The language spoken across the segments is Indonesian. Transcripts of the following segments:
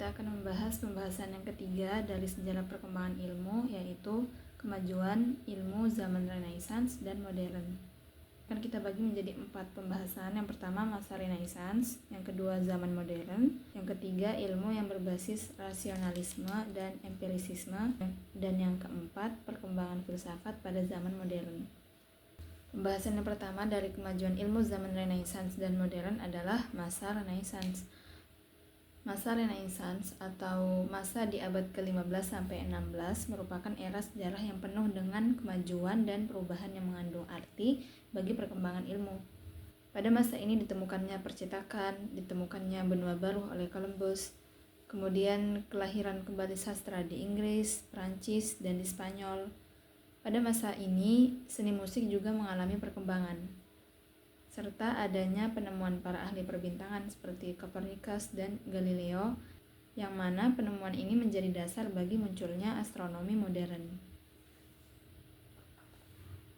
kita akan membahas pembahasan yang ketiga dari sejarah perkembangan ilmu, yaitu kemajuan ilmu zaman Renaissance dan modern. Akan kita bagi menjadi 4 pembahasan. Yang pertama masa Renaissance, yang kedua zaman modern, yang ketiga ilmu yang berbasis rasionalisme dan empirisisme, dan yang keempat perkembangan filsafat pada zaman modern. Pembahasan yang pertama dari kemajuan ilmu zaman Renaissance dan modern adalah masa Renaissance. Masa Renaissance atau masa di abad ke-15 sampai 16 merupakan era sejarah yang penuh dengan kemajuan dan perubahan yang mengandung arti bagi perkembangan ilmu. Pada masa ini ditemukannya percetakan, ditemukannya benua baru oleh Columbus, kemudian kelahiran kembali sastra di Inggris, Prancis, dan di Spanyol. Pada masa ini, seni musik juga mengalami perkembangan, serta adanya penemuan para ahli perbintangan seperti Copernicus dan Galileo, yang mana penemuan ini menjadi dasar bagi munculnya astronomi modern.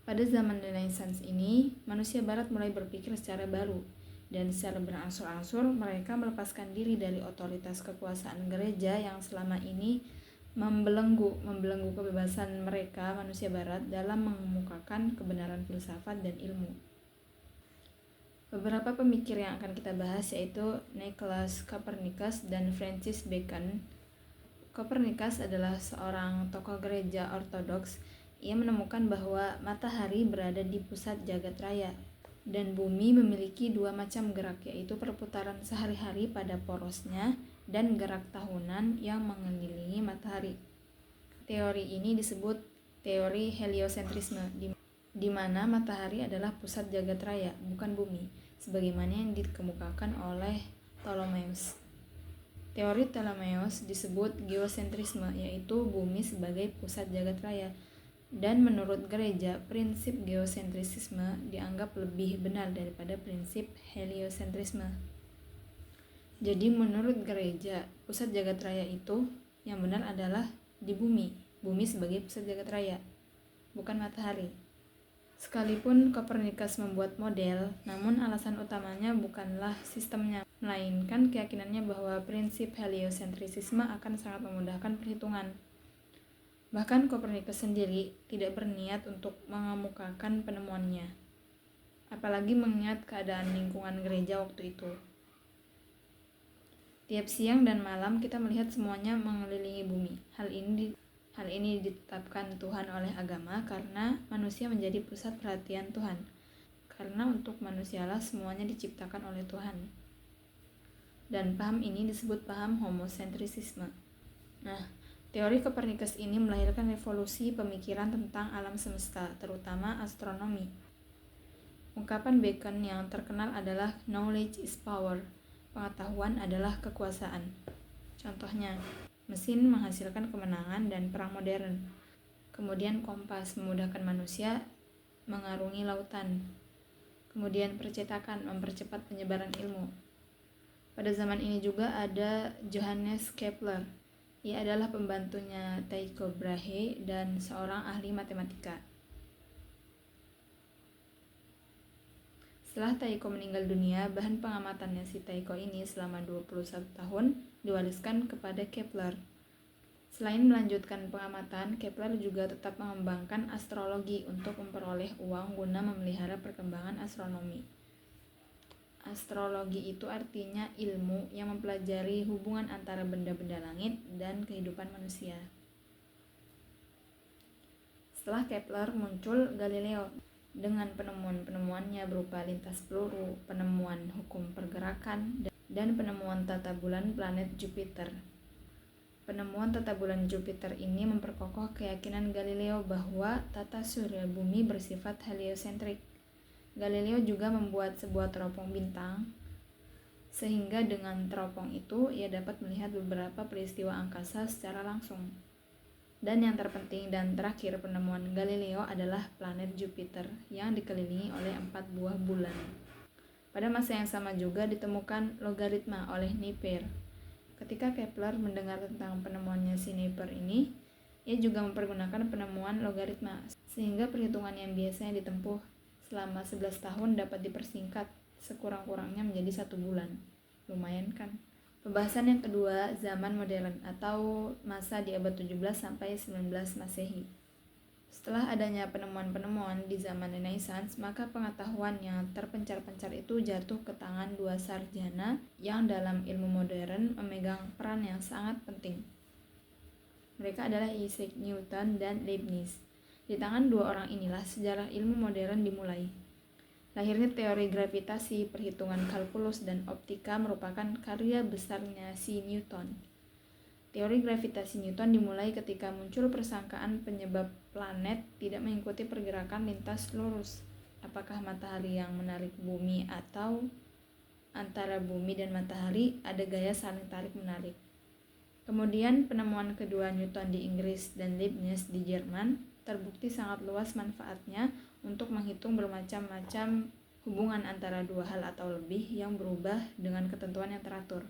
Pada zaman Renaissance ini, manusia barat mulai berpikir secara baru, dan secara berangsur-angsur mereka melepaskan diri dari otoritas kekuasaan gereja yang selama ini membelenggu kebebasan mereka, manusia barat, dalam mengemukakan kebenaran filsafat dan ilmu. Beberapa pemikir yang akan kita bahas yaitu Nicolaus Copernicus dan Francis Bacon. Copernicus adalah seorang tokoh gereja ortodoks. Ia menemukan bahwa matahari berada di pusat jagat raya dan bumi memiliki 2 macam gerak, yaitu perputaran sehari-hari pada porosnya dan gerak tahunan yang mengelilingi matahari. Teori ini disebut teori heliocentrisme, di mana matahari adalah pusat jagat raya, bukan bumi, sebagaimana yang dikemukakan oleh Ptolemeus. Teori Ptolemeus disebut geosentrisme, yaitu bumi sebagai pusat jagat raya. Dan menurut gereja, prinsip geosentrisisme dianggap lebih benar daripada prinsip heliocentrisme. Jadi menurut gereja, pusat jagat raya itu yang benar adalah di bumi sebagai pusat jagat raya, bukan matahari. Sekalipun Copernicus membuat model, namun alasan utamanya bukanlah sistemnya, melainkan keyakinannya bahwa prinsip heliocentrisisme akan sangat memudahkan perhitungan. Bahkan Copernicus sendiri tidak berniat untuk mengemukakan penemuannya, apalagi mengingat keadaan lingkungan gereja waktu itu. Tiap siang dan malam kita melihat semuanya mengelilingi bumi. Hal ini ditetapkan Tuhan oleh agama karena manusia menjadi pusat perhatian Tuhan. Karena untuk manusialah semuanya diciptakan oleh Tuhan. Dan paham ini disebut paham homocentrisisme. Teori Copernicus ini melahirkan revolusi pemikiran tentang alam semesta, terutama astronomi. Ungkapan Bacon yang terkenal adalah knowledge is power. Pengetahuan adalah kekuasaan. Contohnya, mesin menghasilkan kemenangan dan perang modern. Kemudian kompas memudahkan manusia mengarungi lautan. Kemudian percetakan mempercepat penyebaran ilmu. Pada zaman ini juga ada Johannes Kepler. Ia adalah pembantunya Tycho Brahe dan seorang ahli matematika. Setelah Tycho meninggal dunia, bahan pengamatannya si Tycho ini selama 21 tahun diwariskan kepada Kepler. Selain melanjutkan pengamatan, Kepler juga tetap mengembangkan astrologi untuk memperoleh uang guna memelihara perkembangan astronomi. Astrologi itu artinya ilmu yang mempelajari hubungan antara benda-benda langit dan kehidupan manusia. Setelah Kepler muncul Galileo dengan penemuan-penemuannya berupa lintas peluru, penemuan hukum pergerakan, dan penemuan tata bulan planet Jupiter. Penemuan tata bulan Jupiter ini memperkokoh keyakinan Galileo bahwa tata surya bumi bersifat heliosentrik. Galileo juga membuat sebuah teropong bintang, sehingga dengan teropong itu ia dapat melihat beberapa peristiwa angkasa secara langsung. Dan yang terpenting dan terakhir penemuan Galileo adalah planet Jupiter yang dikelilingi oleh 4 buah bulan. Pada masa yang sama juga ditemukan logaritma oleh Napier. Ketika Kepler mendengar tentang penemuannya si Napier ini, ia juga mempergunakan penemuan logaritma, sehingga perhitungan yang biasanya ditempuh selama 11 tahun dapat dipersingkat sekurang-kurangnya menjadi 1 bulan. Lumayan kan? Pembahasan yang kedua, zaman modern atau masa di abad 17 sampai 19 Masehi. Setelah adanya penemuan-penemuan di zaman Renaissance, maka pengetahuan yang terpencar-pencar itu jatuh ke tangan dua sarjana yang dalam ilmu modern memegang peran yang sangat penting. Mereka adalah Isaac Newton dan Leibniz. Di tangan dua orang inilah sejarah ilmu modern dimulai. Lahirnya teori gravitasi, perhitungan kalkulus, dan optika merupakan karya besarnya si Newton. Teori gravitasi Newton dimulai ketika muncul persangkaan penyebab planet tidak mengikuti pergerakan lintas lurus. Apakah matahari yang menarik bumi atau antara bumi dan matahari ada gaya saling tarik-menarik. Kemudian penemuan kedua Newton di Inggris dan Leibniz di Jerman terbukti sangat luas manfaatnya untuk menghitung bermacam-macam hubungan antara dua hal atau lebih yang berubah dengan ketentuan yang teratur.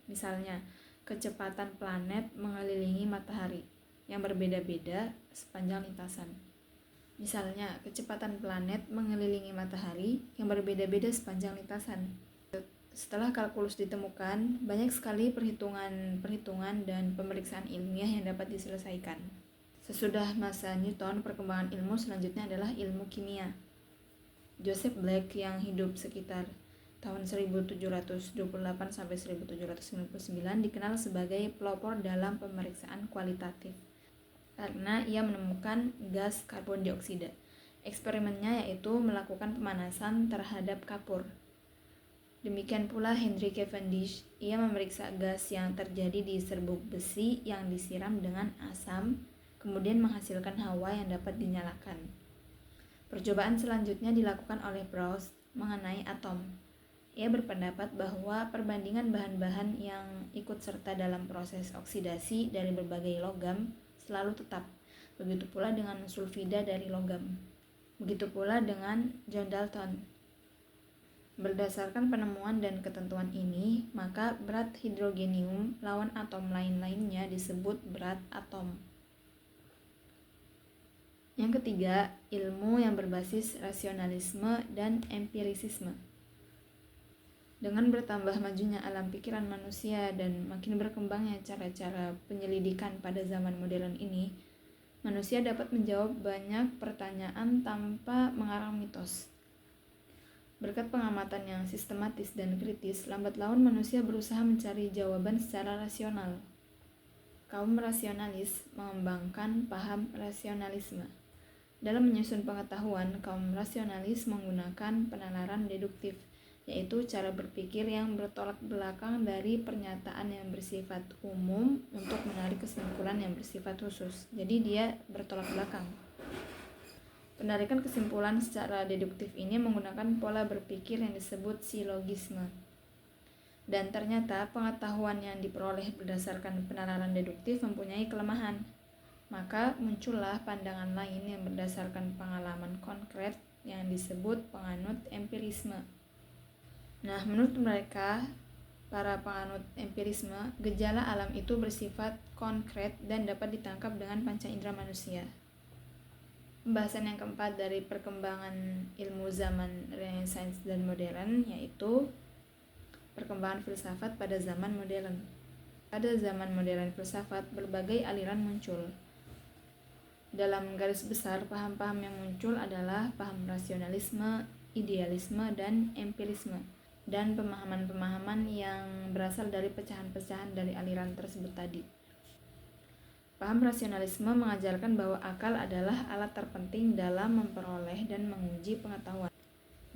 Misalnya, kecepatan planet mengelilingi matahari yang berbeda-beda sepanjang lintasan. Misalnya, kecepatan planet mengelilingi matahari yang berbeda-beda sepanjang lintasan. Setelah kalkulus ditemukan, banyak sekali perhitungan dan pemeriksaan ilmiah yang dapat diselesaikan. Sesudah masa Newton, perkembangan ilmu selanjutnya adalah ilmu kimia. Joseph Black yang hidup sekitar tahun 1728 sampai 1799 dikenal sebagai pelopor dalam pemeriksaan kualitatif karena ia menemukan gas karbon dioksida. Eksperimennya yaitu melakukan pemanasan terhadap kapur. Demikian pula Henry Cavendish, ia memeriksa gas yang terjadi di serbuk besi yang disiram dengan asam, kemudian menghasilkan hawa yang dapat dinyalakan. Percobaan selanjutnya dilakukan oleh Proust mengenai atom. Ia berpendapat bahwa perbandingan bahan-bahan yang ikut serta dalam proses oksidasi dari berbagai logam selalu tetap. Begitu pula dengan sulfida dari logam. Begitu pula dengan John Dalton. Berdasarkan penemuan dan ketentuan ini, maka berat hidrogenium lawan atom lain-lainnya disebut berat atom. Yang ketiga, ilmu yang berbasis rasionalisme dan empirisisme. Dengan bertambah majunya alam pikiran manusia dan makin berkembangnya cara-cara penyelidikan pada zaman modern ini, manusia dapat menjawab banyak pertanyaan tanpa mengarang mitos. Berkat pengamatan yang sistematis dan kritis, lambat laun manusia berusaha mencari jawaban secara rasional. Kaum rasionalis mengembangkan paham rasionalisme. Dalam menyusun pengetahuan, kaum rasionalis menggunakan penalaran deduktif, yaitu cara berpikir yang bertolak belakang dari pernyataan yang bersifat umum untuk menarik kesimpulan yang bersifat khusus. Jadi dia bertolak belakang. Penarikan kesimpulan secara deduktif ini menggunakan pola berpikir yang disebut silogisme. Dan ternyata pengetahuan yang diperoleh berdasarkan penalaran deduktif mempunyai kelemahan. Maka muncullah pandangan lain yang berdasarkan pengalaman konkret yang disebut penganut empirisme. Nah, menurut mereka, para penganut empirisme, gejala alam itu bersifat konkret dan dapat ditangkap dengan panca indera manusia. Pembahasan yang keempat dari perkembangan ilmu zaman Renaissance dan modern yaitu perkembangan filsafat pada zaman modern. Pada zaman modern filsafat, berbagai aliran muncul. Dalam garis besar, paham-paham yang muncul adalah paham rasionalisme, idealisme, dan empirisme, dan pemahaman-pemahaman yang berasal dari pecahan-pecahan dari aliran tersebut tadi. Paham rasionalisme mengajarkan bahwa akal adalah alat terpenting dalam memperoleh dan menguji pengetahuan.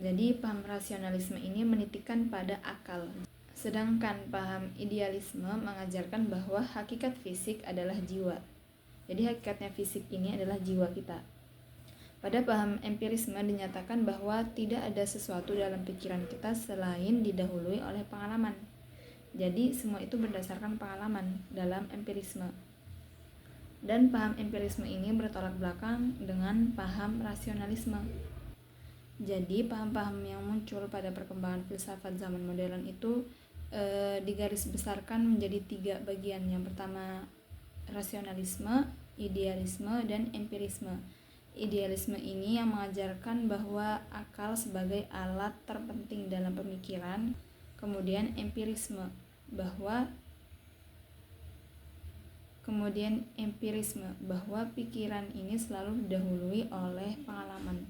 Jadi, paham rasionalisme ini menitikkan pada akal. Sedangkan paham idealisme mengajarkan bahwa hakikat fisik adalah jiwa. Jadi hakikatnya fisik ini adalah jiwa kita. Pada paham empirisme dinyatakan bahwa tidak ada sesuatu dalam pikiran kita selain didahului oleh pengalaman. Jadi semua itu berdasarkan pengalaman dalam empirisme. Dan paham empirisme ini bertolak belakang dengan paham rasionalisme. Jadi paham-paham yang muncul pada perkembangan filsafat zaman modern itu digarisbesarkan menjadi 3 bagian. Yang pertama rasionalisme, idealisme, dan empirisme. Idealisme ini yang mengajarkan bahwa akal sebagai alat terpenting dalam pemikiran. Kemudian empirisme bahwa kemudian empirisme, bahwa pikiran ini selalu didahului oleh pengalaman.